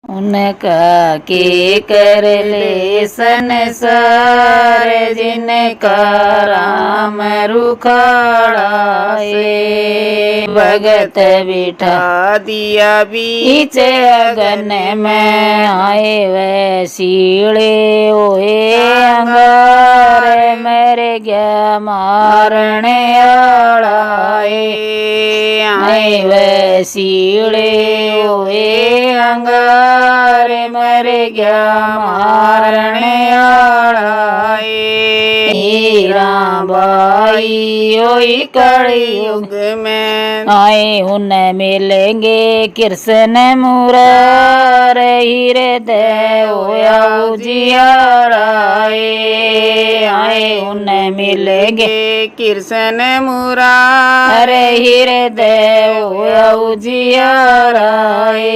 उनका के कर ले संसार जिनका राम रुखाड़ा से भगत बिठा दिया बीच अगन में आए वह सीड़े ओए अंगार मेरे गया मारने आड़ाए आए वह सीड़े ओए अंगार मरे गया मारने आड़ाए हीरा बाई ओई कलयुग में आए उन मिलेंगे कृष्ण मुरार हीरे दे ओया उजियाराए आए उन मिलेंगे कृष्ण मुरार हीरे दे ओया उजियाराए